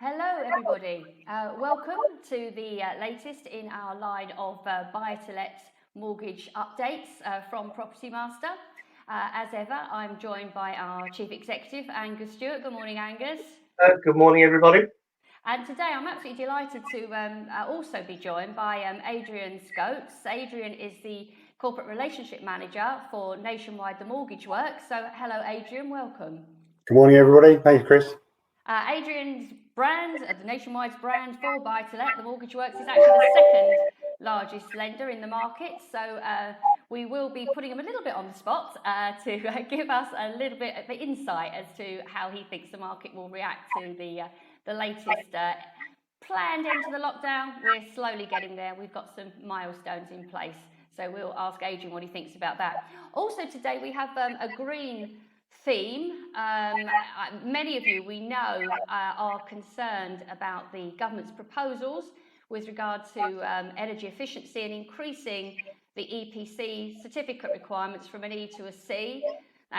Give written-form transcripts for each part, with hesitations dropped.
Hello everybody, welcome to the latest in our line of buy-to-let mortgage updates from Property Master. As ever, I'm joined by our Chief Executive, Angus Stewart. Good morning, Angus. Good morning, everybody. And today I'm absolutely delighted to also be joined by Adrian Scoates. Adrian is the Corporate Relationship Manager for Nationwide The Mortgage Works. So hello Adrian, welcome. Good morning everybody, thanks Chris. Adrian's brand, the Nationwide's brand for buy-to-let, the Mortgage Works, is actually the second largest lender in the market. So we will be putting him a little bit on the spot to give us a little bit of insight as to how he thinks the market will react to the latest planned end to the lockdown. We're slowly getting there. We've got some milestones in place. So we'll ask Adrian what he thinks about that. Also today we have a green theme. Many of you we know are concerned about the government's proposals with regard to energy efficiency and increasing the EPC certificate requirements from an E to a C.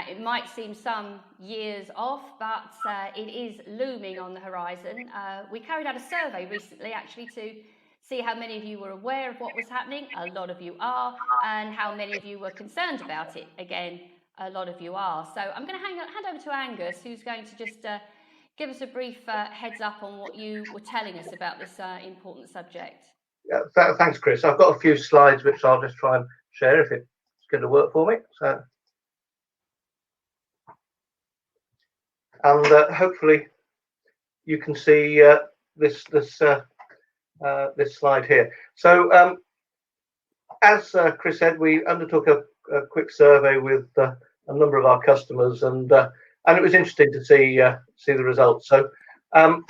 It might seem some years off, but it is looming on the horizon. We carried out a survey recently actually to see how many of you were aware of what was happening. A lot of you are, and how many of you were concerned about it. Again, a lot of you are. So I'm going to hand over to Angus, who's going to just give us a brief heads up on what you were telling us about this important subject. Yeah, thanks, Chris. I've got a few slides which I'll just try and share if it's going to work for me. So, and hopefully you can see this slide here. So, as Chris said, we undertook a quick survey with a number of our customers, and it was interesting to see the results. So the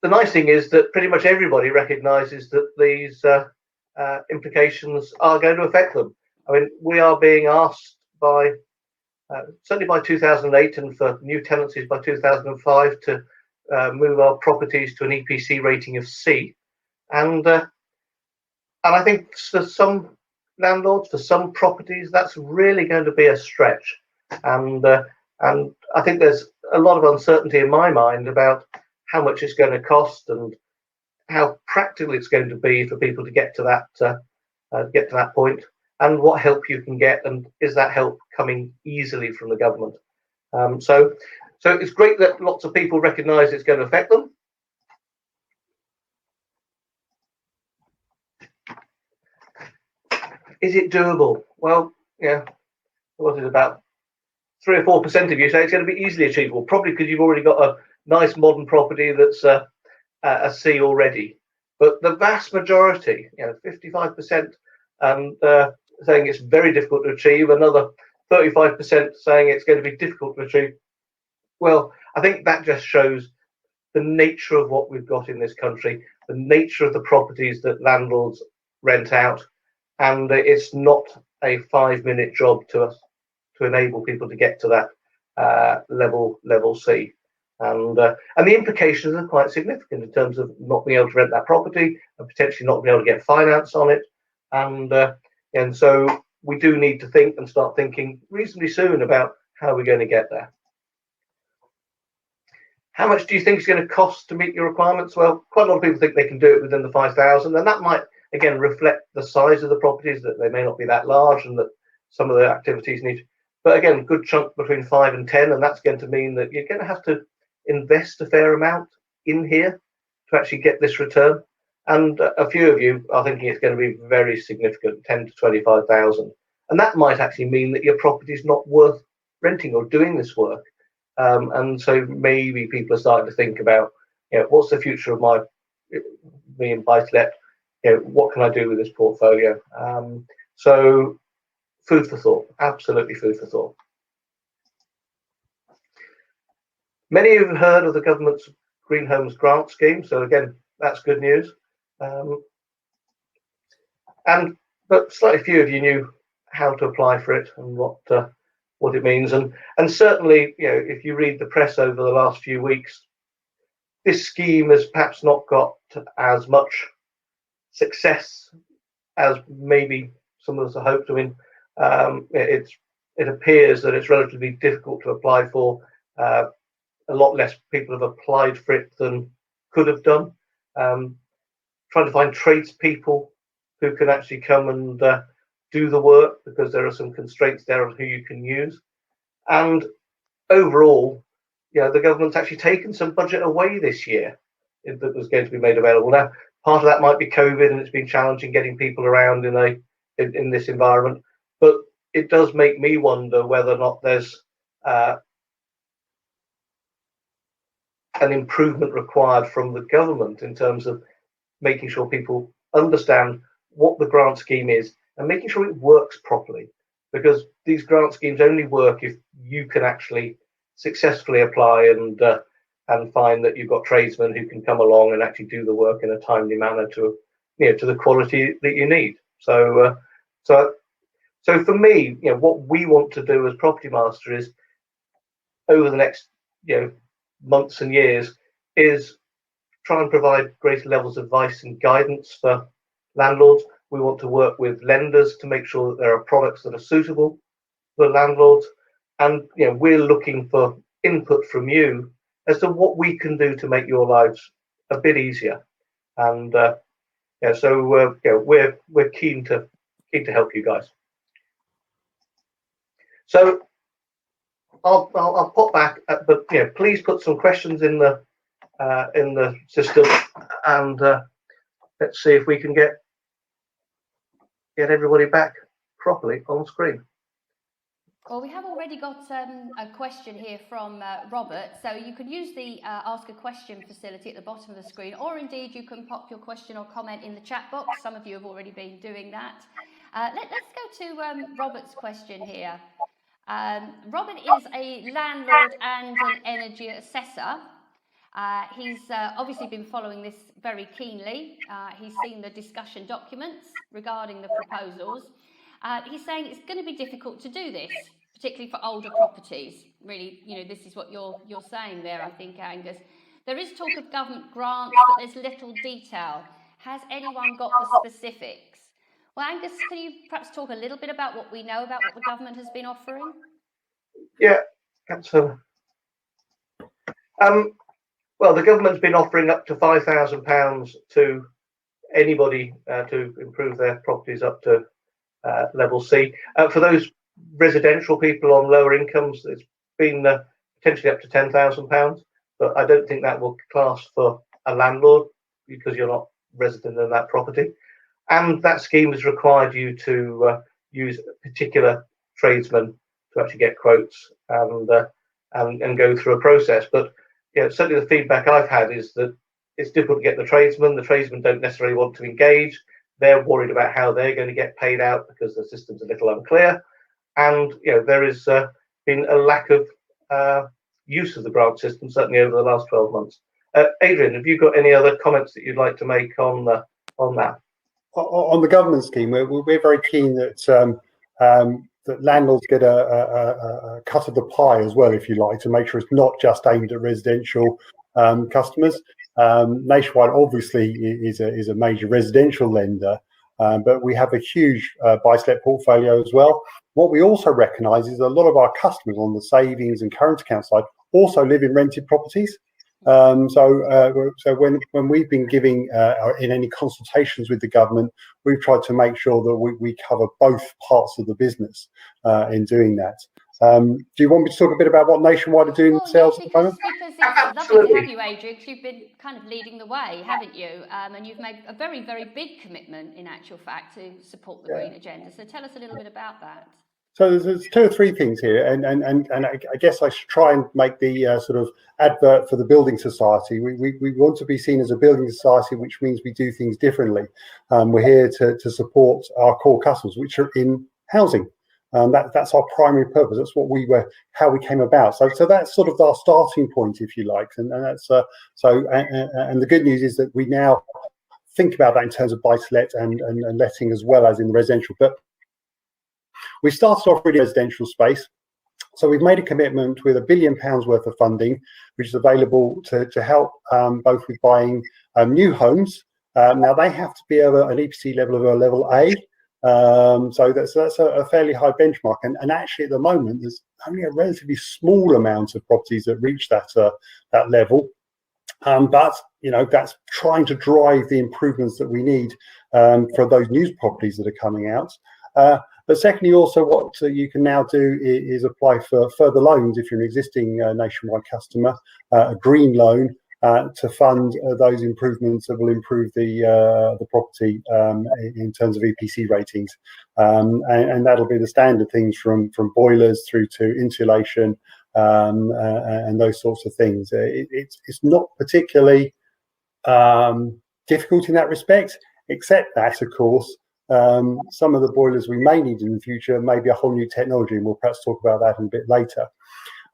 nice thing is that pretty much everybody recognises that these implications are going to affect them. I mean, we are being asked by certainly by 2008 and for new tenancies by 2005 to move our properties to an EPC rating of C, and I think for some landlords, for some properties, that's really going to be a stretch, and I think there's a lot of uncertainty in my mind about how much it's going to cost and how practical it's going to be for people to get to that point, and what help you can get, and is that help coming easily from the government. So it's great that lots of people recognise it's going to affect them. Is it doable? Well, yeah. What is it, about 3 or 4% of you say it's going to be easily achievable? Probably because you've already got a nice modern property that's a C already. But the vast majority, 55%, saying it's very difficult to achieve. Another 35% saying it's going to be difficult to achieve. Well, I think that just shows the nature of what we've got in this country, the nature of the properties that landlords rent out. And it's not a 5-minute job to us to enable people to get to that level C, and the implications are quite significant in terms of not being able to rent that property and potentially not being able to get finance on it, and so we do need to think and start thinking reasonably soon about how we're going to get there. How much do you think it's going to cost to meet your requirements? Well, quite a lot of people think they can do it within the 5,000, and that might again reflect the size of the properties, that they may not be that large and that some of the activities need, but again, good chunk between 5 and 10, and that's going to mean that you're going to have to invest a fair amount in here to actually get this return. And a few of you are thinking it's going to be very significant, 10 to 25,000, and that might actually mean that your property is not worth renting or doing this work. And so maybe people are starting to think about, what's the future of me in buy-to-let? What can I do with this portfolio? So food for thought, absolutely food for thought. Many of you have heard of the government's Green Homes Grant Scheme, so again, that's good news. But slightly few of you knew how to apply for it and what it means. And certainly, if you read the press over the last few weeks, this scheme has perhaps not got as much success as maybe some of us had hoped. I mean, it appears that it's relatively difficult to apply for. a lot less people have applied for it than could have done. Trying to find tradespeople who can actually come and do the work, because there are some constraints there on who you can use. And overall, the government's actually taken some budget away this year that was going to be made available. Now, part of that might be COVID, and it's been challenging getting people around in this environment. But it does make me wonder whether or not there's an improvement required from the government in terms of making sure people understand what the grant scheme is and making sure it works properly. Because these grant schemes only work if you can actually successfully apply and find that you've got tradesmen who can come along and actually do the work in a timely manner to the quality that you need. So for me, what we want to do as Property Master is, over the next months and years, is try and provide greater levels of advice and guidance for landlords. We want to work with lenders to make sure that there are products that are suitable for landlords, and we're looking for input from you as to what we can do to make your lives a bit easier. And we're keen to help you guys. So I'll pop back, but please put some questions in the system, and let's see if we can get everybody back properly on screen. Well, we have already got a question here from Robert, so you can use the ask a question facility at the bottom of the screen, or indeed you can pop your question or comment in the chat box. Some of you have already been doing that. Let's go to Robert's question here. Robert is a landlord and an energy assessor. He's obviously been following this very keenly. He's seen the discussion documents regarding the proposals. He's saying it's going to be difficult to do this, particularly for older properties. Really, this is what you're saying there, I think, Angus. There is talk of government grants, but there's little detail. Has anyone got the specifics? Well, Angus, can you perhaps talk a little bit about what we know about what the government has been offering? Yeah, absolutely. Well, the government's been offering up to £5,000 to anybody to improve their properties up to Level C. For those residential people on lower incomes, it's been potentially up to £10,000, but I don't think that will class for a landlord, because you're not resident in that property. And that scheme has required you to use a particular tradesman to actually get quotes and go through a process. But certainly the feedback I've had is that it's difficult to get the tradesmen. The tradesmen don't necessarily want to engage. They're worried about how they're going to get paid out because the system's a little unclear. And there has been a lack of use of the grant system, certainly over the last 12 months. Adrian, have you got any other comments that you'd like to make on that? On the government scheme, we're very keen that that landlords get a cut of the pie as well, if you like, to make sure it's not just aimed at residential customers. Nationwide obviously is a major residential lender, but we have a huge buy-to-let portfolio as well. What we also recognise is a lot of our customers on the savings and current account side also live in rented properties. So when we've been giving in any consultations with the government, we've tried to make sure that we cover both parts of the business in doing that. Do you want me to talk a bit about what Nationwide are doing themselves at the moment? Because it's lovely to have you, Adrian, because you've been kind of leading the way, haven't you? And you've made a very, very big commitment, in actual fact, to support the green agenda. So tell us a little bit about that. So there's two or three things here, and I guess I should try and make the sort of advert for the building society. We want to be seen as a building society, which means we do things differently. We're here to support our core customers, which are in housing. That's our primary purpose. That's what how we came about. So that's sort of our starting point, if you like. And that's and the good news is that we now think about that in terms of buy-to-let and letting, as well as in the residential. But we started off with residential space. So we've made a commitment with £1 billion worth of funding, which is available to help both with buying new homes. Now they have to be an EPC level of a level A. So that's a fairly high benchmark. And actually, at the moment, there's only a relatively small amount of properties that reach that level. But that's trying to drive the improvements that we need for those new properties that are coming out. But secondly, also what you can now do is apply for further loans if you're an existing Nationwide customer, a green loan to fund those improvements that will improve the property in terms of EPC ratings, and that'll be the standard things from boilers through to insulation and those sorts of things. It's not particularly difficult in that respect, except that, of course, some of the boilers we may need in the future may be a whole new technology, and we'll perhaps talk about that in a bit later.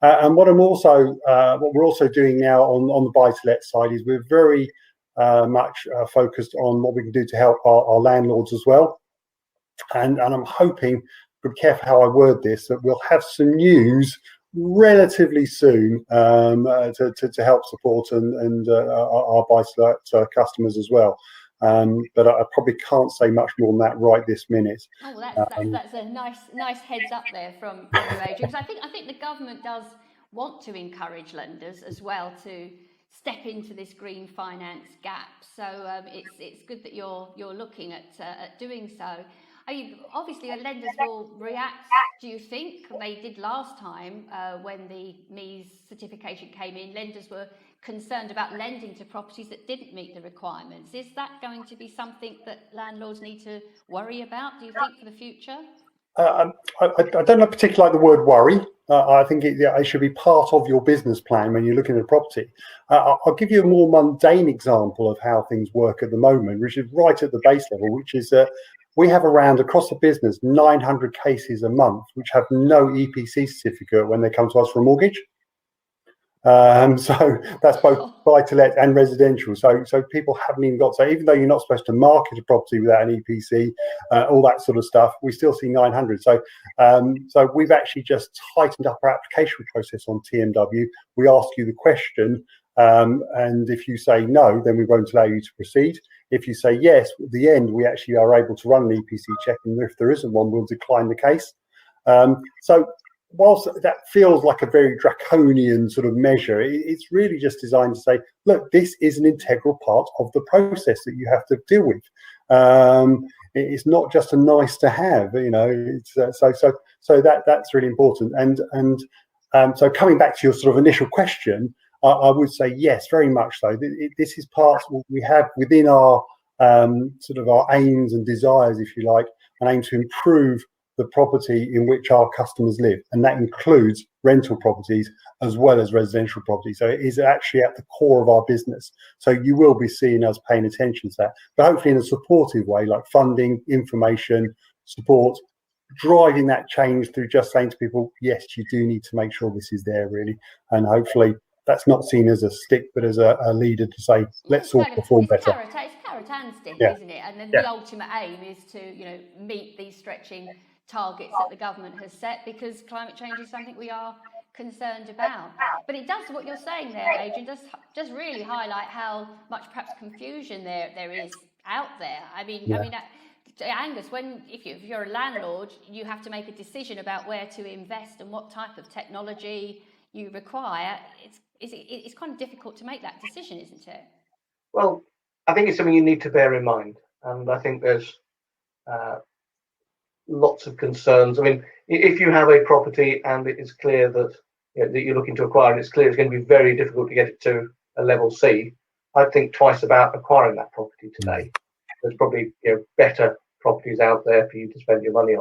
And what we're also doing now on the buy-to-let side is we're very much focused on what we can do to help our landlords as well. And I'm hoping, be careful how I word this, that we'll have some news relatively soon to help support and our buy-to-let customers as well. But I probably can't say much more than that right this minute. Oh, that's a nice heads up there from you, Adrian. Because I think the government does want to encourage lenders as well to step into this green finance gap. So it's good that you're looking at doing so. Obviously, lenders will react. Do you think they did last time when the MEES certification came in? Lenders were concerned about lending to properties that didn't meet the requirements. Is that going to be something that landlords need to worry about, do you think, for the future? I don't particularly like the word worry. I think it should be part of your business plan when you're looking at a property. I'll give you a more mundane example of how things work at the moment, which is right at the base level, which is we have around, across the business, 900 cases a month which have no EPC certificate when they come to us for a mortgage. So that's both buy-to-let and residential. So people haven't even got, so even though you're not supposed to market a property without an EPC, all that sort of stuff, we still see 900. So we've actually just tightened up our application process on TMW. We ask you the question, and if you say no, then we won't allow you to proceed. If you say yes, at the end, we actually are able to run an EPC check, and if there isn't one, we'll decline the case. So whilst that feels like a very draconian sort of measure, it's really just designed to say, look, this is an integral part of the process that you have to deal with. It's not just a nice to have, It's, so that's really important. And so coming back to your sort of initial question, I would say yes, very much so. This is part we have within our sort of our aims and desires, if you like, an aim to improve the property in which our customers live, and that includes rental properties as well as residential properties. So it is actually at the core of our business. So you will be seeing us paying attention to that, but hopefully in a supportive way, like funding, information, support, driving that change through just saying to people, yes, you do need to make sure this is there, really. And hopefully that's not seen as a stick, but as a leader to say, let's all perform better. It's carrot and stick, isn't it? And then the ultimate aim is to, meet these stretching targets that the government has set, because climate change is something we are concerned about. But it does, what you're saying there, Adrian, does really highlight how much perhaps confusion there is out there. I mean, Angus, if you're a landlord, you have to make a decision about where to invest and what type of technology you require. It's kind of difficult to make that decision, isn't it? Well, I think it's something you need to bear in mind, and I think there's lots of concerns. I mean, if you have a property and it is clear that that you're looking to acquire, and it's clear it's going to be very difficult to get it to a level C, I'd think twice about acquiring that property today. There's probably better properties out there for you to spend your money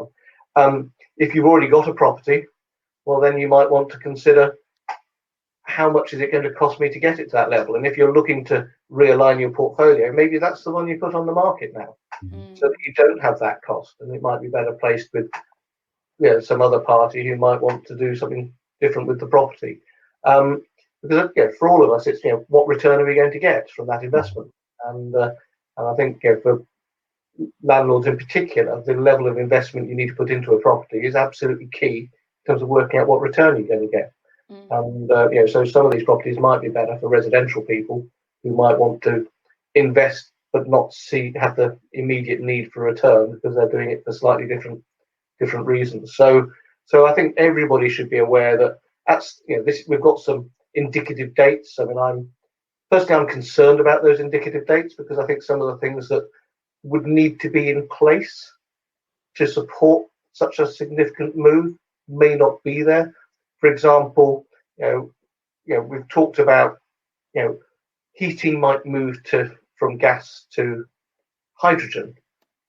on. If you've already got a property, well, then you might want to consider how much is it going to cost me to get it to that level. And if you're looking to realign your portfolio, maybe that's the one you put on the market now, so that you don't have that cost, and it might be better placed with some other party who might want to do something different with the property. Because for all of us, it's what return are we going to get from that investment? And I think for landlords in particular, the level of investment you need to put into a property is absolutely key in terms of working out what return you're going to get. And so some of these properties might be better for residential people who might want to invest but not have the immediate need for return because they're doing it for slightly different reasons. So I think everybody should be aware that we've got some indicative dates. I mean, I'm concerned about those indicative dates because I think some of the things that would need to be in place to support such a significant move may not be there. For example, we've talked about, heating might move from gas to hydrogen.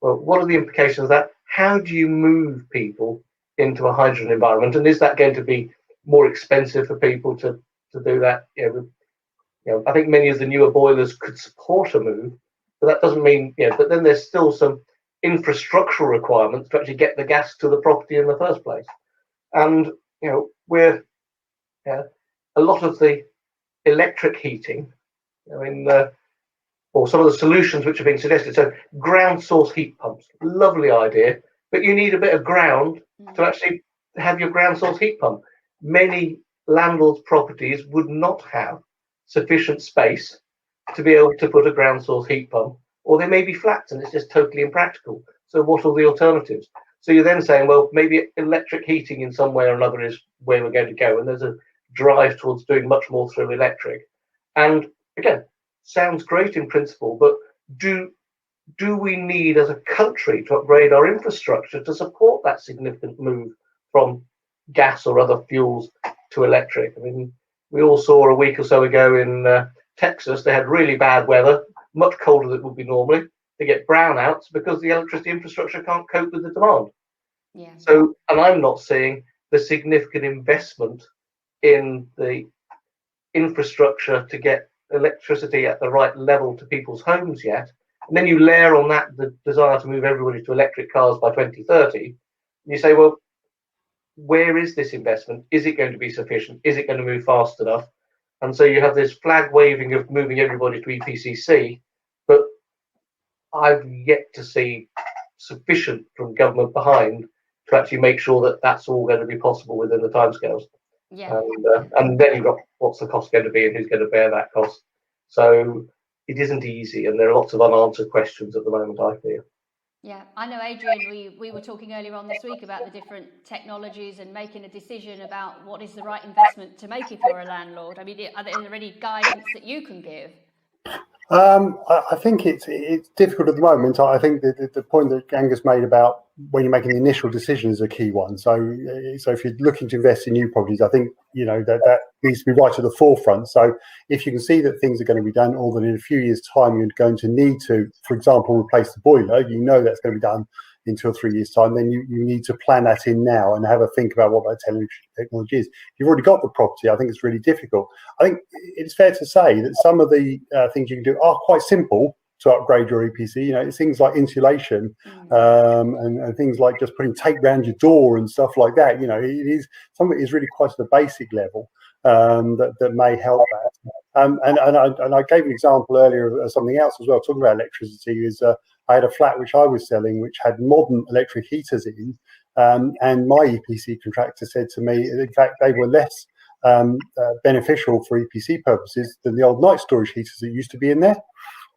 Well, what are the implications of that? How do you move people into a hydrogen environment? And is that going to be more expensive for people to do that? I think many of the newer boilers could support a move, but that doesn't mean, but then there's still some infrastructural requirements to actually get the gas to the property in the first place. And, a lot of the electric heating, or some of the solutions which are being suggested. So ground source heat pumps, lovely idea, but you need a bit of ground to actually have your ground source heat pump. Many landlords' properties would not have sufficient space to be able to put a ground source heat pump, or they may be flats and it's just totally impractical. So what are the alternatives? So you're then saying, well, maybe electric heating in some way or another is where we're going to go. And there's a drive towards doing much more through electric. And again, sounds great in principle, but do we need as a country to upgrade our infrastructure to support that significant move from gas or other fuels to electric? I mean, we all saw a week or so ago in Texas, they had really bad weather, much colder than it would be normally. They get brownouts because the electricity infrastructure can't cope with the demand. Yeah. So, and I'm not seeing the significant investment in the infrastructure to get electricity at the right level to people's homes yet. And then you layer on that the desire to move everybody to electric cars by 2030. And you say, well, where is this investment? Is it going to be sufficient? Is it going to move fast enough? And so you have this flag waving of moving everybody to EPCC, but I've yet to see sufficient from government behind to actually make sure that that's all going to be possible within the timescales. Yeah. And then you've got what's the cost going to be and who's going to bear that cost. So it isn't easy, and there are lots of unanswered questions at the moment, I feel. Yeah, I know, Adrian, we were talking earlier on this week about the different technologies and making a decision about what is the right investment to make if you're a landlord. I mean, are there any guidance that you can give? I think it's difficult at the moment. I think the point that Angus made about when you're making the initial decision is a key one. So if you're looking to invest in new properties, I think that needs to be right at the forefront. So if you can see that things are going to be done, or that in a few years' time you're going to need to, for example, replace the boiler, that's going to be done in 2 or 3 years' time, then you need to plan that in now and have a think about what that technology is. If you've already got the property, I think it's really difficult. I think it's fair to say that some of the things you can do are quite simple to upgrade your EPC. It's things like insulation and things like just putting tape around your door and stuff like that. It is something that is really quite at the basic level that may help that. And I gave an example earlier of something else as well, talking about electricity. I had a flat which I was selling which had modern electric heaters in, and my EPC contractor said to me, in fact, they were less beneficial for EPC purposes than the old night storage heaters that used to be in there.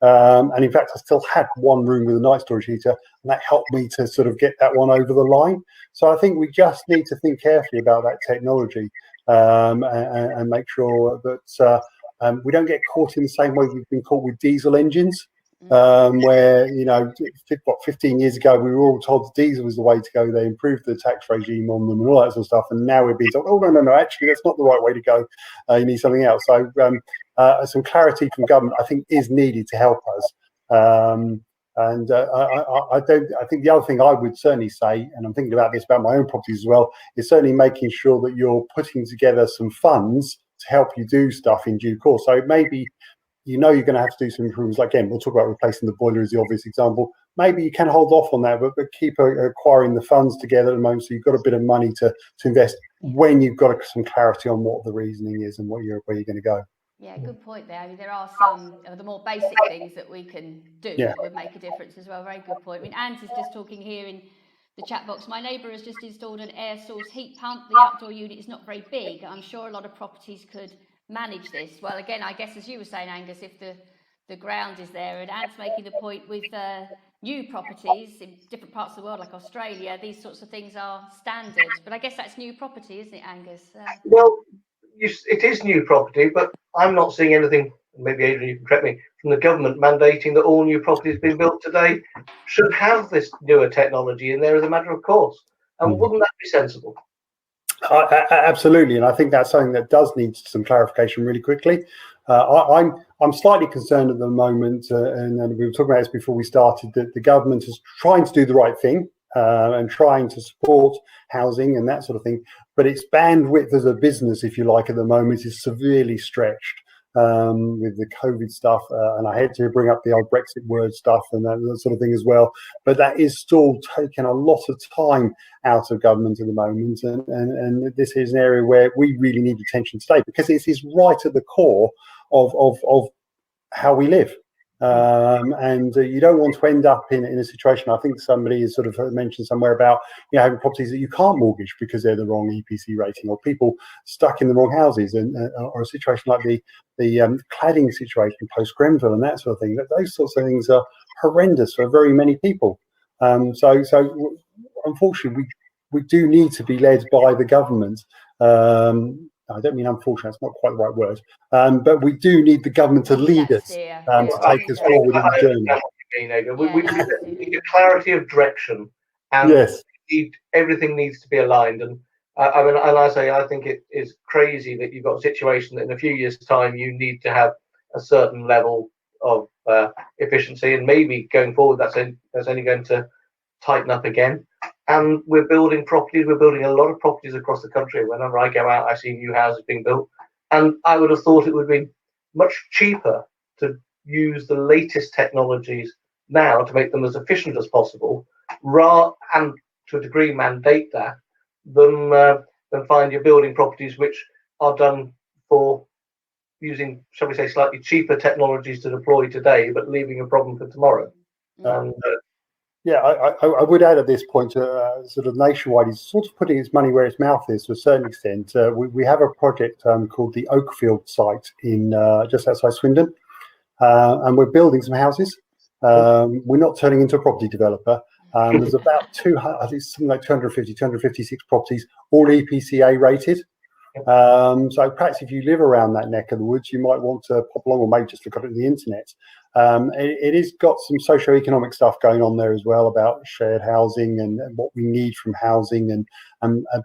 And in fact, I still had one room with a night storage heater, and that helped me to sort of get that one over the line. So I think we just need to think carefully about that technology and make sure that we don't get caught in the same way we've been caught with diesel engines. Where 15 years ago we were all told diesel was the way to go. They improved the tax regime on them and all that sort of stuff, and now we're being told, oh no, actually that's not the right way to go. You need something else. So some clarity from government, I think, is needed to help us. I think the other thing I would certainly say, and I'm thinking about this about my own properties as well, is certainly making sure that you're putting together some funds to help you do stuff in due course. So maybe you're going to have to do some improvements. Like, again, we'll talk about replacing the boiler as the obvious example. Maybe you can hold off on that, but keep acquiring the funds together at the moment, so you've got a bit of money to invest when you've got some clarity on what the reasoning is and where you're going to go. Yeah, good point there. I mean, there are some of the more basic things that we can do that would make a difference as well. Very good point. I mean, Ant is just talking here in the chat box. My neighbour has just installed an air source heat pump. The outdoor unit is not very big. I'm sure a lot of properties could manage this. Well, again, I guess as you were saying, Angus, if the the ground is there. And Ant's making the point with new properties in different parts of the world, like Australia, these sorts of things are standard. But I guess that's new property, isn't it, Angus? Well, it is new property, but I'm not seeing anything, maybe Adrian, you can correct me, from the government mandating that all new properties being built today should have this newer technology in there as a matter of course. And wouldn't that be sensible? Absolutely, and I think that's something that does need some clarification really quickly. I'm slightly concerned at the moment, and we were talking about this before we started, that the government is trying to do the right thing and trying to support housing and that sort of thing, but its bandwidth as a business, if you like, at the moment is severely stretched with the COVID stuff, and I hate to bring up the old Brexit word stuff and that sort of thing as well, but that is still taking a lot of time out of government at the moment, and this is an area where we really need attention today, because it is right at the core of how we live. And you don't want to end up in a situation. I think somebody has sort of mentioned somewhere about having properties that you can't mortgage because they're the wrong EPC rating, or people stuck in the wrong houses, and or a situation like the cladding situation post Grenfell and that sort of thing. Those sorts of things are horrendous for very many people. So unfortunately, we do need to be led by the government. I don't mean unfortunately, that's not quite the right word, but we do need the government to lead us, to take us forward in the journey. We need a clarity of direction, and yes, everything needs to be aligned. And I think it is crazy that you've got a situation that in a few years' time you need to have a certain level of efficiency, and maybe going forward that's only going to tighten up again. And we're building properties. We're building a lot of properties across the country. Whenever I go out, I see new houses being built. And I would have thought it would be much cheaper to use the latest technologies now to make them as efficient as possible, and to a degree mandate that, than find you're building properties which are done for using, shall we say, slightly cheaper technologies to deploy today, but leaving a problem for tomorrow. Yeah, I would add at this point, sort of nationwide, is sort of putting its money where its mouth is to a certain extent. We have a project called the Oakfield site in just outside Swindon, and we're building some houses. We're not turning into a property developer. There's about 200, I think something like 256 properties, all EPC rated. So perhaps if you live around that neck of the woods, you might want to pop along, or maybe just look up at the internet. It has got some socio-economic stuff going on there as well, about shared housing and what we need from housing,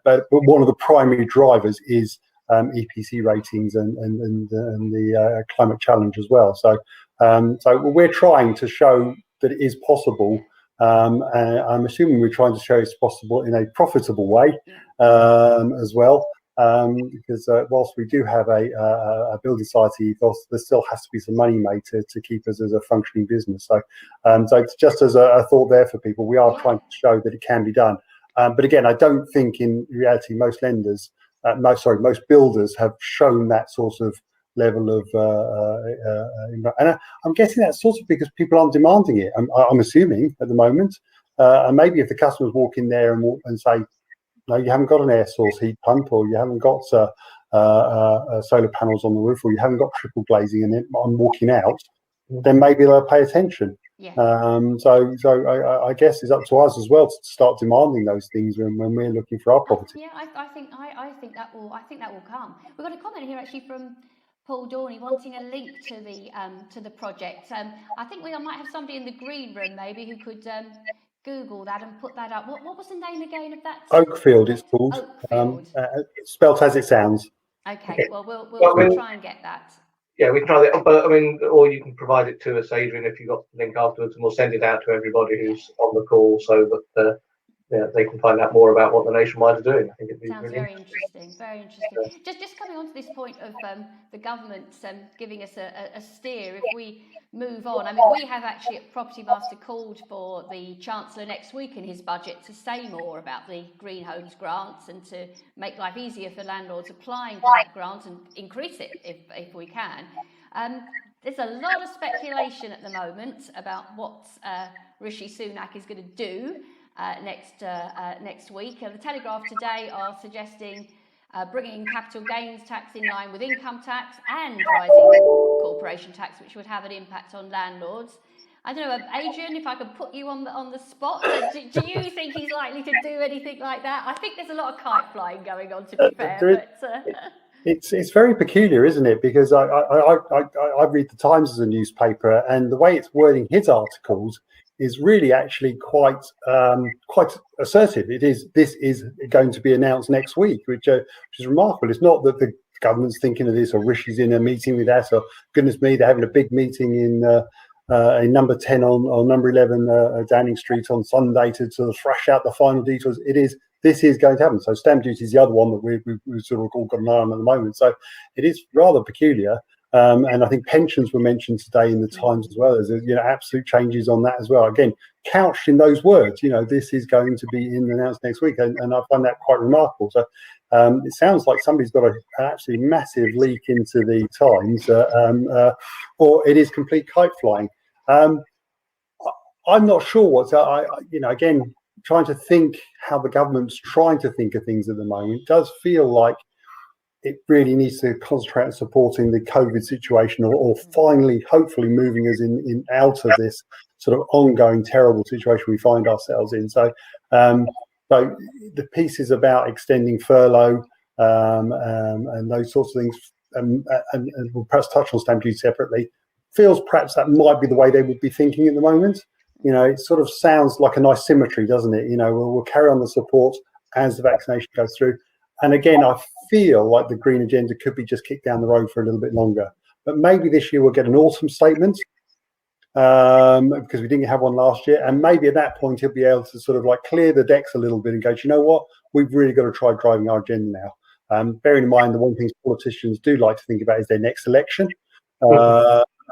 but one of the primary drivers is EPC ratings and the climate challenge as well. So we're trying to show that it is possible. I'm assuming we're trying to show it's possible in a profitable way as well. Because whilst we do have a building society ethos, there still has to be some money made to keep us as a functioning business. So just as a thought there for people, we are trying to show that it can be done. But again, I don't think in reality most most builders have shown that sort of level of and I'm guessing that's sort of because people aren't demanding it. I'm assuming at the moment, and maybe if the customers walk in there and say, no, you haven't got an air source heat pump, or you haven't got solar panels on the roof, or you haven't got triple glazing in it, I'm walking out, then maybe they'll pay attention. So I guess it's up to us as well to start demanding those things when we're looking for our property. Yeah, I think that will come. We've got a comment here actually from Paul Dorney wanting a link to the project. I think we might have somebody in the green room maybe who could Google that and put that up. What was the name again of that? Oakfield, it's called. Oakfield. Spelt as it sounds. Okay. Well, we'll try and get that. Yeah, we can try that. But or you can provide it to us, Adrian, if you've got the link afterwards, and we'll send it out to everybody who's on the call, so that they can find out more about what the Nationwide are doing. I think it'd be sounds really very interesting. Very interesting. Just coming on to this point of the government giving us a steer if we move on. I mean, we have actually at Property Master called for the Chancellor next week in his budget to say more about the Green Homes grants and to make life easier for landlords applying for that grant and increase it if we can. There's a lot of speculation at the moment about what Rishi Sunak is going to do next week. The Telegraph today are suggesting bringing capital gains tax in line with income tax and rising corporation tax, which would have an impact on landlords. I don't know, Adrian, if I could put you on the spot, do you think he's likely to do anything like that? I think there's a lot of kite flying going on, to be fair. It's very peculiar, isn't it? Because I read the Times as a newspaper, and the way it's wording his articles is really actually quite assertive. This is going to be announced next week, which is remarkable. It's not that the government's thinking of this, or Rishi's in a meeting with us, or goodness me, they're having a big meeting in number 10 on number 11 Downing Street on Sunday to sort of thrash out the final details. This is going to happen. So stamp duty is the other one that we've sort of all got an eye on at the moment. So it is rather peculiar. And I think pensions were mentioned today in the Times as well. There's absolute changes on that as well. Again, couched in those words, this is going to be announced next week. And I find that quite remarkable. So it sounds like somebody's got an absolutely massive leak into the Times, or it is complete kite flying. I'm not sure what's, again, trying to think how the government's trying to think of things at the moment. It does feel like it really needs to concentrate on supporting the COVID situation, or finally, hopefully, moving us in out of this sort of ongoing terrible situation we find ourselves in. So, so the piece is about extending furlough and those sorts of things, and we'll perhaps touch on stamp duty separately. Feels perhaps that might be the way they would be thinking at the moment. It sort of sounds like a nice symmetry, doesn't it? We'll carry on the support as the vaccination goes through. And again, I feel like the green agenda could be just kicked down the road for a little bit longer. But maybe this year we'll get an autumn statement, because we didn't have one last year. And maybe at that point he'll be able to sort of like clear the decks a little bit and go, do you know what? We've really got to try driving our agenda now. Bearing in mind the one thing politicians do like to think about is their next election.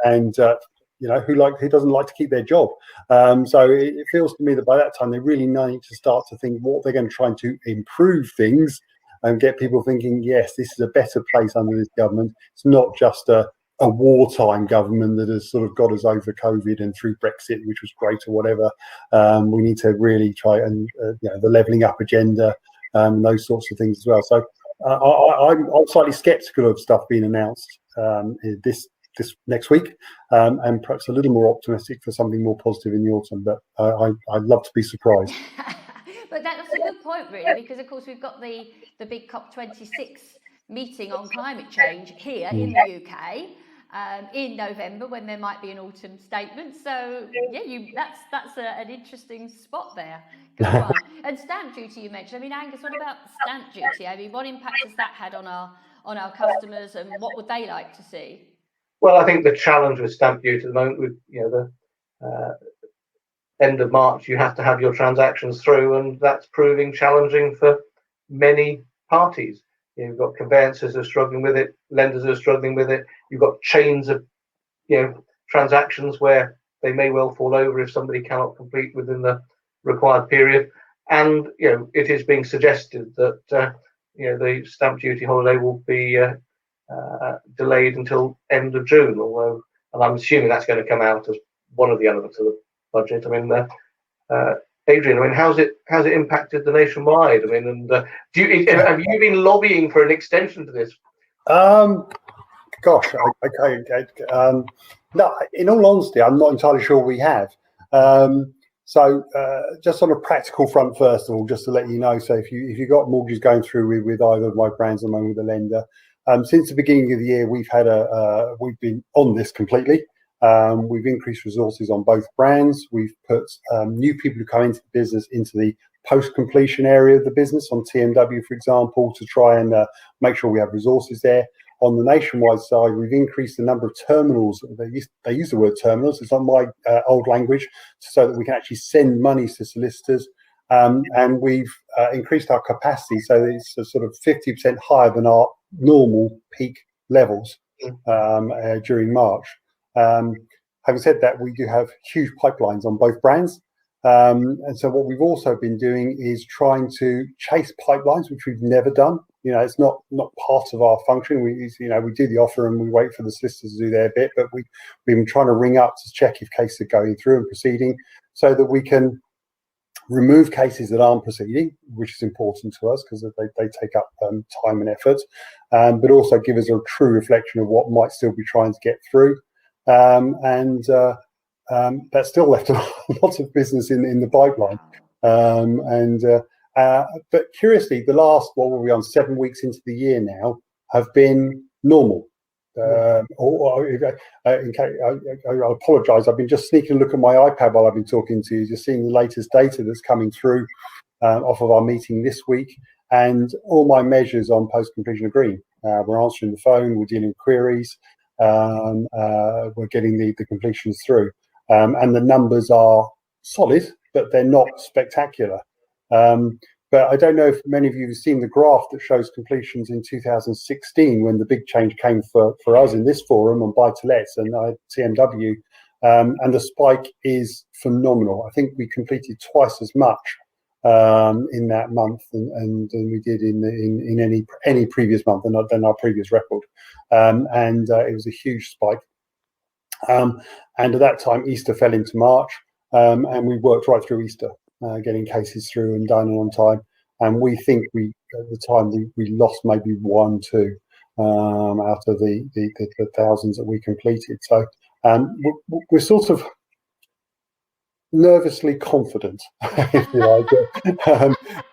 And who doesn't like to keep their job? So it feels to me that by that time they really need to start to think what they're going to try to improve things and get people thinking, yes, this is a better place under this government. It's not just a wartime government that has sort of got us over COVID and through Brexit, which was great or whatever. We need to really try and the levelling up agenda, those sorts of things as well. So I'm slightly sceptical of stuff being announced this next week, and perhaps a little more optimistic for something more positive in the autumn. But I'd love to be surprised. But that's a good point, really, because of course we've got the big COP26 meeting on climate change here in the UK in November, when there might be an autumn statement. So yeah, that's an interesting spot there. Good one. And stamp duty you mentioned. I mean, Angus, what about stamp duty? I mean, what impact has that had on our customers, and what would they like to see? Well, I think the challenge with stamp duty at the moment, with the end of March, you have to have your transactions through, and that's proving challenging for many parties. You've got conveyancers who are struggling with it, lenders who are struggling with it. You've got chains of transactions where they may well fall over if somebody cannot complete within the required period. And it is being suggested that the stamp duty holiday will be delayed until end of June, and I'm assuming that's going to come out as one of the elements of the budget. I mean, Adrian, I mean, how's it impacted the nationwide? I mean, and have you been lobbying for an extension to this? Gosh, okay. No, in all honesty, I'm not entirely sure we have. So just on a practical front, first of all, just to let you know, so if you've got mortgages going through with either of my brands or with a lender, since the beginning of the year, we've been on this completely. We've increased resources on both brands. We've put new people who come into the business into the post-completion area of the business on TMW, for example, to try and make sure we have resources there. On the nationwide side, we've increased the number of terminals. They use the word terminals. It's not my old language, so that we can actually send monies to solicitors. And we've increased our capacity, so it's sort of 50% higher than our normal peak levels during March. Having said that, we do have huge pipelines on both brands. And so what we've also been doing is trying to chase pipelines, which we've never done. It's not part of our function. We do the offer and we wait for the solicitors to do their bit, but we've been trying to ring up to check if cases are going through and proceeding, so that we can remove cases that aren't proceeding, which is important to us because they take up time and effort, but also give us a true reflection of what might still be trying to get through. That still left a lot of business in the pipeline. But curiously, the last, what were we on, 7 weeks into the year now, have been normal. I apologise. I've been just sneaking a look at my iPad while I've been talking to you, just seeing the latest data that's coming through off of our meeting this week, and all my measures on post-completion are green. We're answering the phone, we're dealing with queries, we're getting the completions through, and the numbers are solid, but they're not spectacular. But I don't know if many of you have seen the graph that shows completions in 2016, when the big change came for us in this forum on buy-to-lets and TMW, and the spike is phenomenal. I think we completed twice as much in that month than we did in any previous month than our previous record, and it was a huge spike. And at that time, Easter fell into March, and we worked right through Easter, getting cases through and done on time. And we think at the time we lost maybe 1-2 out of the thousands that we completed. So we're sort of nervously confident, if you like,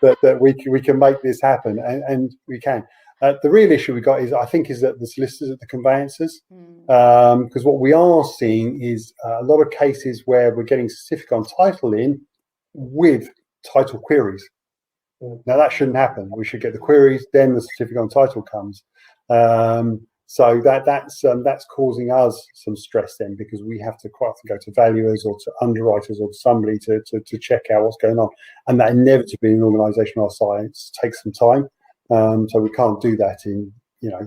that we can make this happen, and we can. The real issue we got is that the solicitors at the conveyancers, because what we are seeing is a lot of cases where we're getting certificate on title in with title queries. Now that shouldn't happen. We should get the queries, then the certificate on title comes. So that's causing us some stress then, because we have to quite often go to valuers or to underwriters or to somebody to check out what's going on, and that inevitably in an organisation our size takes some time. So we can't do that in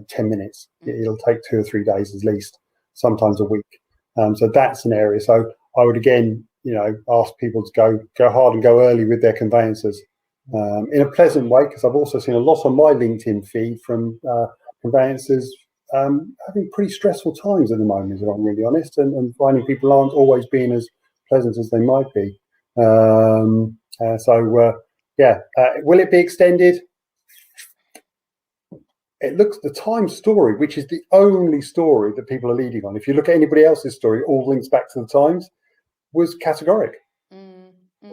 10 minutes. It'll take 2 or 3 days at least, sometimes a week. So that's an area. So I would again, ask people to go hard and go early with their conveyancers, in a pleasant way, because I've also seen a lot on my LinkedIn feed from conveyancers having pretty stressful times at the moment, if I'm really honest, and finding people aren't always being as pleasant as they might be. Will it be extended? It looks, the Times story, which is the only story that people are leading on, if you look at anybody else's story, all links back to the Times, was categoric.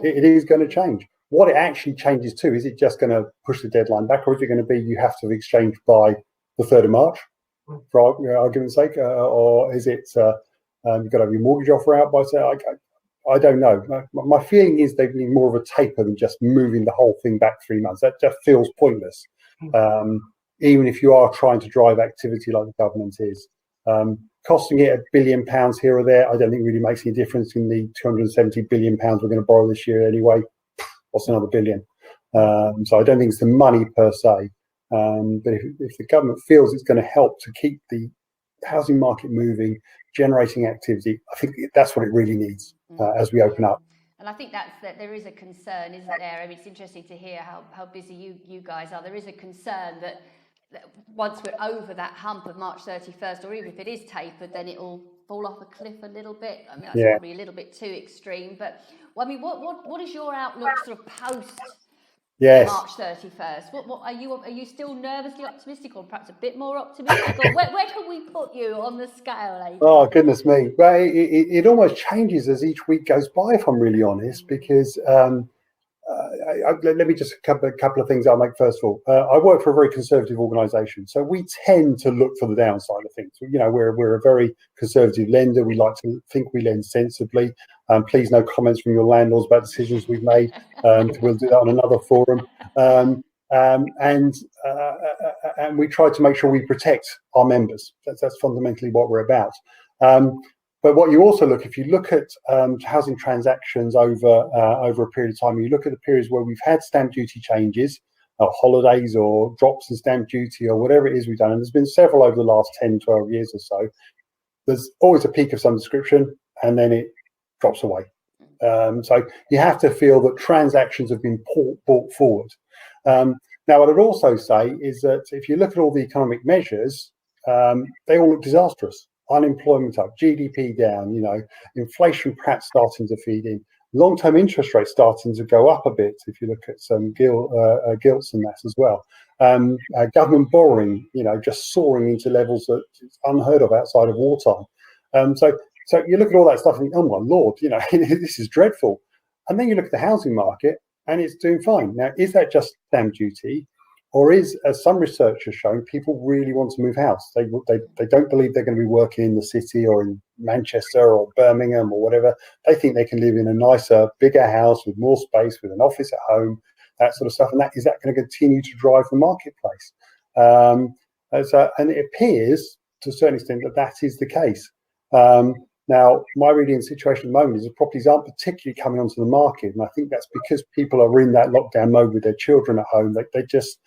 It is going to change. What it actually changes to, is it just going to push the deadline back, or is it going to be you have to exchange by the 3rd of March, for argument's sake, or is it you've got to have your mortgage offer out by, say, I don't know. My feeling is they need more of a taper than just moving the whole thing back 3 months. That just feels pointless. Even if you are trying to drive activity like the government is. Costing it £1 billion here or there, I don't think really makes any difference in the £270 billion we're going to borrow this year anyway. What's another billion? So I don't think it's the money per se. But if the government feels it's going to help to keep the housing market moving, generating activity, I think that's what it really needs as we open up. And I think that there is a concern, isn't there? I mean, it's interesting to hear how busy you guys are. There is a concern that once we're over that hump of March 31st, or even if it is tapered, then it will fall off a cliff a little bit. I mean, that's probably a little bit too extreme. But I mean, what is your outlook sort of post March 31st? What are you still nervously optimistic, or perhaps a bit more optimistic? Or where can we put you on the scale, Adrian? Oh goodness me! Well, it almost changes as each week goes by, if I'm really honest, because. Let me just a couple of things I'll make first of all. I work for a very conservative organisation, so we tend to look for the downside of things. We're a very conservative lender. We like to think we lend sensibly. Please, no comments from your landlords about decisions we've made. We'll do that on another forum. And we try to make sure we protect our members. That's fundamentally what we're about. But what you also look, if you look at housing transactions over a period of time, you look at the periods where we've had stamp duty changes, holidays or drops in stamp duty or whatever it is we've done, and there's been several over the last 10, 12 years or so, there's always a peak of some description and then it drops away. So you have to feel that transactions have been brought forward. Now, what I'd also say is that if you look at all the economic measures, they all look disastrous. Unemployment up, GDP down, inflation perhaps starting to feed in. long-term interest rates starting to go up a bit. If you look at some gilts and that as well, government borrowing, just soaring into levels that it's unheard of outside of wartime. So you look at all that stuff and think, oh my Lord, this is dreadful. And then you look at the housing market and it's doing fine. Now, is that just stamp duty? Or is, as some research has shown, people really want to move house? They don't believe they're going to be working in the city or in Manchester or Birmingham or whatever. They think they can live in a nicer, bigger house with more space, with an office at home, that sort of stuff. And is that going to continue to drive the marketplace? And it appears, to a certain extent, that is the case. Now, my reading of the situation at the moment is that properties aren't particularly coming onto the market. And I think that's because people are in that lockdown mode with their children at home. They just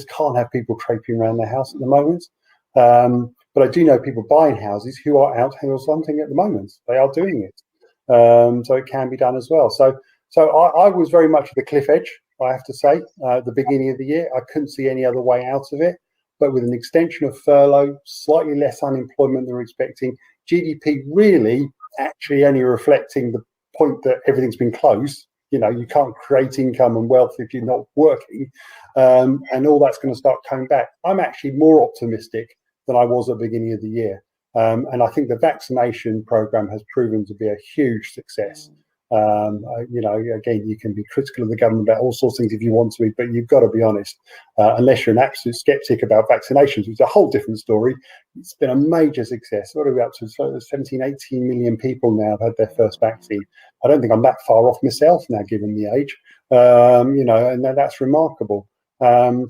can't have people traipsing around their house at the moment. But I do know people buying houses who are out house hunting at the moment. They are doing it. So it can be done as well. So I was very much at the cliff edge, I have to say, at the beginning of the year. I couldn't see any other way out of it. But with an extension of furlough, slightly less unemployment than we're expecting, GDP really actually only reflecting the point that everything's been closed. You can't create income and wealth if you're not working, and all that's going to start coming back. I'm actually more optimistic than I was at the beginning of the year, and I think the vaccination program has proven to be a huge success. Again, you can be critical of the government about all sorts of things if you want to be, but you've got to be honest. Unless you're an absolute skeptic about vaccinations, which is a whole different story, it's been a major success. What are we up to? 17, 18 million people now have had their first vaccine. I don't think I'm that far off myself now, given the age. And that's remarkable. And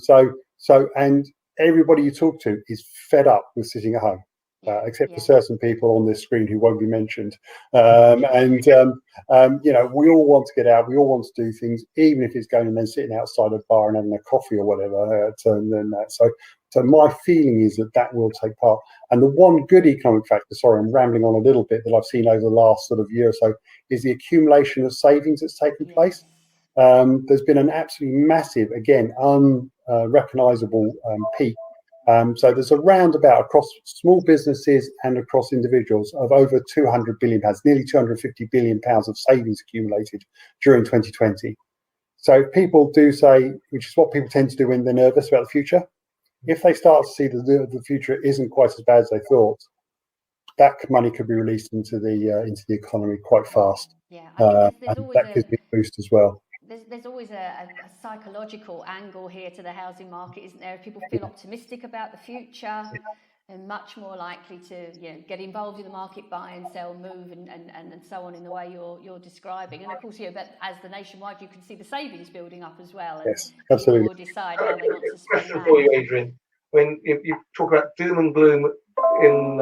everybody you talk to is fed up with sitting at home. Except for certain people on this screen who won't be mentioned. We all want to get out. We all want to do things, even if it's going and then sitting outside a bar and having a coffee or whatever. So my feeling is that will take part. And the one good economic factor, sorry, I'm rambling on a little bit, that I've seen over the last sort of year or so is the accumulation of savings that's taken place. There's been an absolutely massive, again, unrecognisable peak. So there's around about across small businesses and across individuals of over 200 billion pounds, nearly 250 billion pounds of savings accumulated during 2020. So people do say, which is what people tend to do when they're nervous about the future, if they start to see the future isn't quite as bad as they thought, that money could be released into the economy quite fast. Yeah, I think there's always that gives me a boost as well. There's always a psychological angle here to the housing market, isn't there? If people feel optimistic about the future, they're much more likely to get involved in the market, buy and sell, move and so on in the way you're describing. And of course, but as the Nationwide, you can see the savings building up as well. And yes, absolutely. People will decide how they want to spend question for you, Adrian. When you talk about doom and gloom in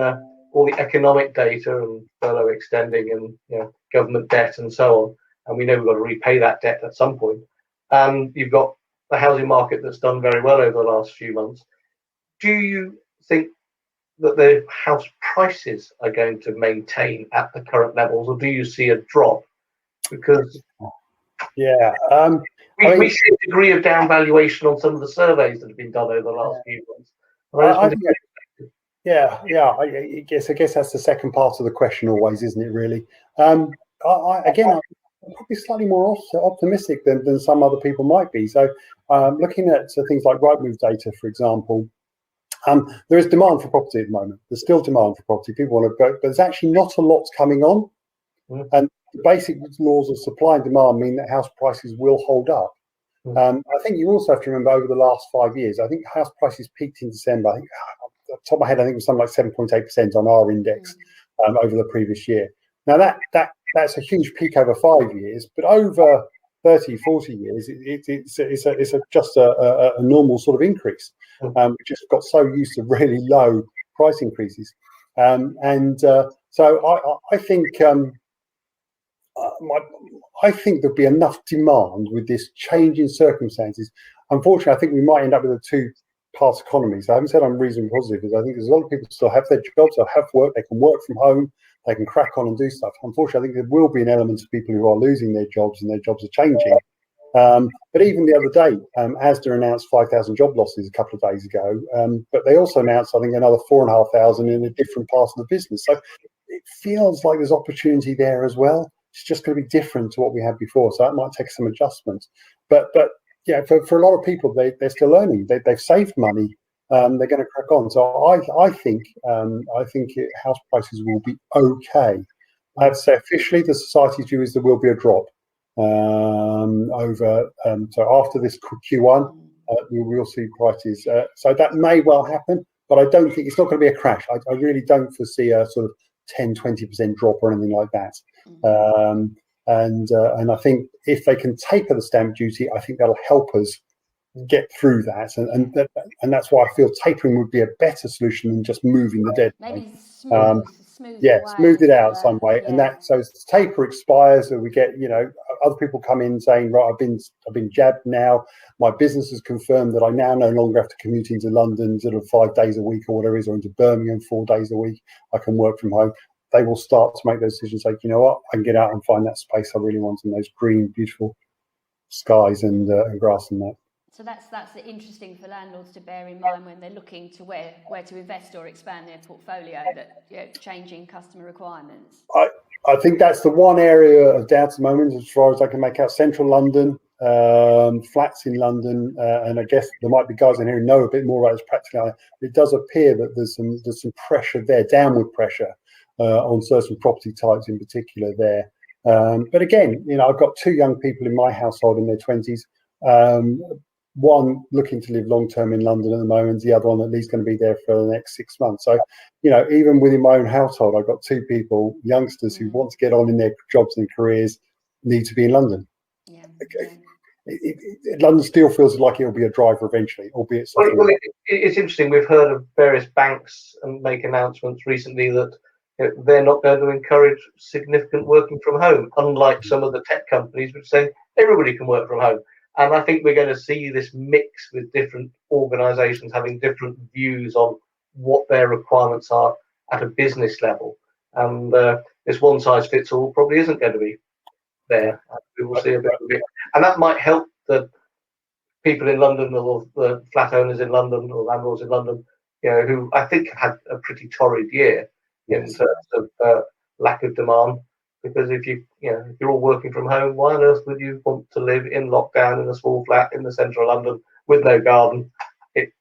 all the economic data and furlough extending and government debt and so on, and we know we've got to repay that debt at some point. And you've got the housing market that's done very well over the last few months. Do you think that the house prices are going to maintain at the current levels, or do you see a drop? Because we see a degree of down valuation on some of the surveys that have been done over the last few months. I guess that's the second part of the question always, isn't it, really? I'm probably slightly more optimistic than some other people might be. So looking at things like Rightmove data, for example, there is demand for property at the moment. There's still demand for property. People want to go, but there's actually not a lot coming on. And the basic laws of supply and demand mean that house prices will hold up. I think you also have to remember over the last 5 years, I think house prices peaked in December. I think, off the top of my head, I think it was something like 7.8% on our index over the previous year. Now that's a huge peak over 5 years, but over 30, 40 years, it's just a normal sort of increase. We just got so used to really low price increases. So I think I think there'll be enough demand with this change in circumstances. Unfortunately, I think we might end up with a two-part economy. So I haven't said I'm reasonably positive, because I think there's a lot of people still have their jobs, they'll have work, they can work from home, they can crack on and do stuff. Unfortunately, I think there will be an element of people who are losing their jobs and their jobs are changing. But even the other day, Asda announced 5,000 job losses a couple of days ago, but they also announced, I think, another 4,500 in a different part of the business. So it feels like there's opportunity there as well. it's just going to be different to what we had before. So that might take some adjustments. But yeah, for a lot of people, they're still earning. They've saved money. They're going to crack on. So I think house prices will be okay. I'd say officially the society's view is there will be a drop over. So after this Q1, we will see prices. So that may well happen, but I don't think it's not going to be a crash. I really don't foresee a sort of 10-20% drop or anything like that. And I think if they can taper the stamp duty, I think that'll help us get through that, and that's why I feel tapering would be a better solution than just moving the deadline. Maybe smooth it out some way, and that so as taper expires, so we get other people come in saying, right, I've been jabbed now. My business has confirmed that I now no longer have to commute into London sort of 5 days a week or whatever it is, or into Birmingham 4 days a week. I can work from home. They will start to make those decisions. Like, you know what, I can get out and find that space I really want in those green, beautiful skies and grass and that. So that's interesting for landlords to bear in mind when they're looking to where to invest or expand their portfolio, that changing customer requirements. I think that's the one area of doubt at the moment, as far as I can make out. Central London, flats in London, and I guess there might be guys in here who know a bit more about this practically. It does appear that there's some pressure there, downward pressure on certain property types in particular there. But again, I've got 2 young people in my household in their 20s. One looking to live long term in London at the moment, the other one at least going to be there for the next 6 months. So, even within my own household, I've got 2 people, youngsters who want to get on in their jobs and careers, need to be in London. Yeah. London still feels like it'll be a driver eventually, albeit. It's interesting. We've heard of various banks and make announcements recently that they're not going to encourage significant working from home, unlike some of the tech companies which say everybody can work from home. And I think we're going to see this mix with different organisations having different views on what their requirements are at a business level. And this one size fits all probably isn't going to be there. We will see a bit of it. And that might help the people in London, or the flat owners in London, or landlords in London, who I think have had a pretty torrid year in terms of lack of demand. Because if you're all working from home, why on earth would you want to live in lockdown in a small flat in the centre of London with no garden? It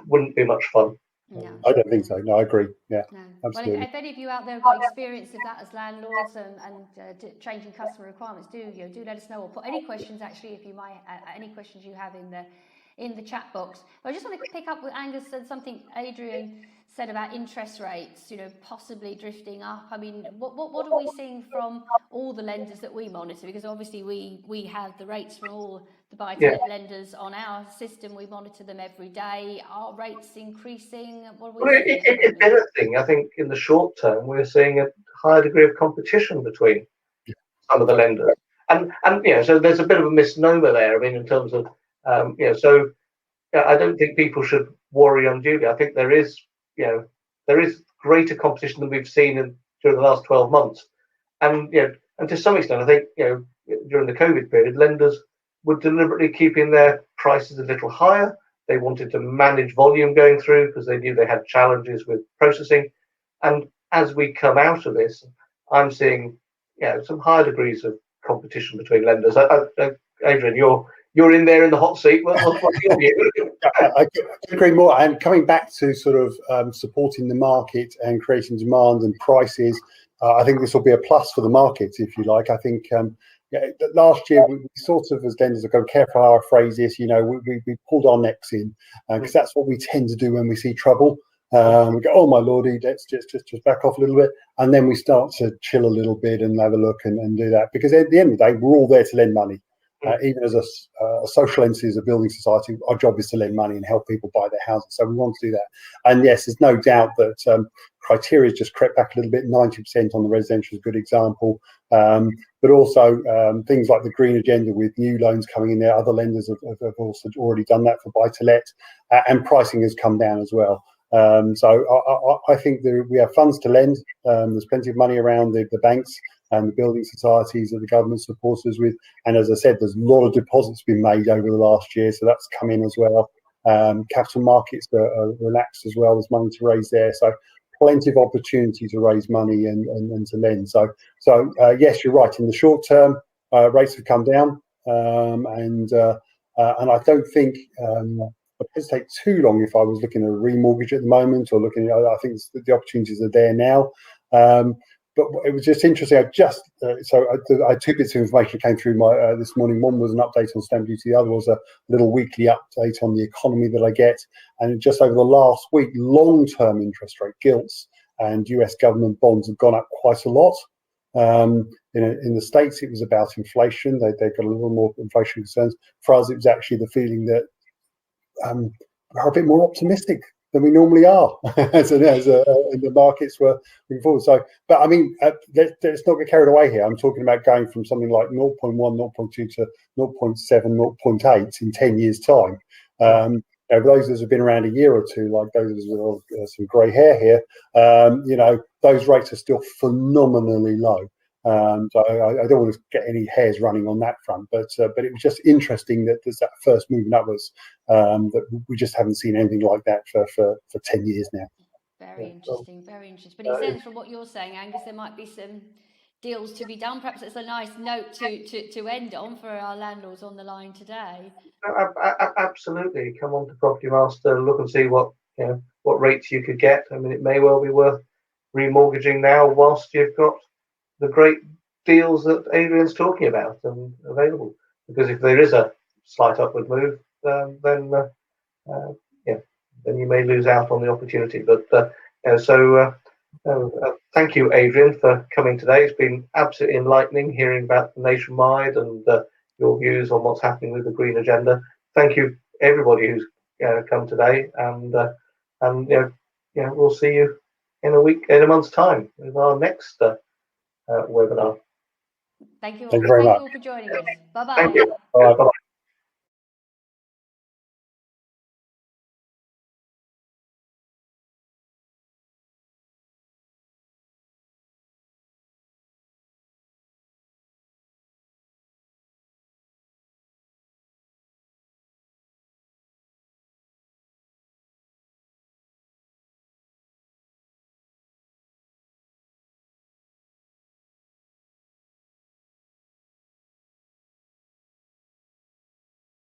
wouldn't be much fun. No. I don't think so. No, I agree. Yeah, no. absolutely. Well, if any of you out there have got experience of that as landlords and changing customer requirements, do let us know, or put any questions actually, if you might any questions you have in the chat box. But I just want to pick up with Angus said something Adrian said about interest rates, possibly drifting up. I mean, what are we seeing from all the lenders that we monitor? Because obviously we have the rates from all the buy-to-let lenders on our system. We monitor them every day. Are rates increasing? What are we seeing? If anything, I think in the short term we're seeing a higher degree of competition between some of the lenders, and so there's a bit of a misnomer there. I mean, in terms of so I don't think people should worry unduly. I think there is greater competition than we've seen during the last 12 months. And and to some extent, I think during the COVID period, lenders were deliberately keeping their prices a little higher. They wanted to manage volume going through because they knew they had challenges with processing. And as we come out of this, I'm seeing some higher degrees of competition between lenders. Adrian, you're in there in the hot seat. What's your view? I agree more. And coming back to sort of supporting the market and creating demand and prices, I think this will be a plus for the market, if you like. I think last year we sort of, as lenders, I've got to be careful how I phrase this. We pulled our necks in because that's what we tend to do when we see trouble. We go, oh my lordy, let's just back off a little bit, and then we start to chill a little bit and have a look and do that. Because at the end of the day, we're all there to lend money. Even as a social entity, as a building society, our job is to lend money and help people buy their houses. So we want to do that. And yes, there's no doubt that criteria has just crept back a little bit. 90% on the residential is a good example. But also things like the green agenda with new loans coming in there. Other lenders have also already done that for buy-to-let, and pricing has come down as well. So I think we have funds to lend. There's plenty of money around the banks and the building societies that the government supports us with. And as I said, there's a lot of deposits been made over the last year, so that's come in as well. Capital markets are relaxed as well. There's money to raise there. So plenty of opportunity to raise money and to lend. So yes, you're right. In the short term, rates have come down, and I don't think I'd hesitate too long if I was looking at a remortgage at the moment, or looking at. I think the opportunities are there now. But it was just interesting. I had 2 bits of information came through my this morning. One was an update on stamp duty. The other was a little weekly update on the economy that I get. And just over the last week, long-term interest rate gilts and US government bonds have gone up quite a lot. In the States, it was about inflation. They've got a little more inflation concerns. For us, it was actually the feeling that we're a bit more optimistic than we normally are as the markets were moving forward. So, but I mean, let's not get carried away here. I'm talking about going from something like 0.1, 0.2 to 0.7, 0.8 in 10 years' time. For those that have been around a year or two, like those with some grey hair here, those rates are still phenomenally low. So I don't want to get any hairs running on that front, but it was just interesting that there's that first movement upwards, that we just haven't seen anything like that for 10 years now. Very interesting, very interesting. But it sounds from what you're saying, Angus, there might be some deals to be done. Perhaps it's a nice note to end on for our landlords on the line today. Absolutely. Come on to Property Master, look and see what rates you could get. I mean, it may well be worth remortgaging now whilst you've got the great deals that Adrian's talking about and available. Because if there is a slight upward move, then you may lose out on the opportunity. But thank you, Adrian, for coming today. It's been absolutely enlightening hearing about the Nationwide and your views on what's happening with the Green Agenda. Thank you, everybody who's come today, and we'll see you in a month's time with our next webinar. Thank you all. Thank you very much. Thank you all for joining us. Bye-bye. Thank you. Bye-bye.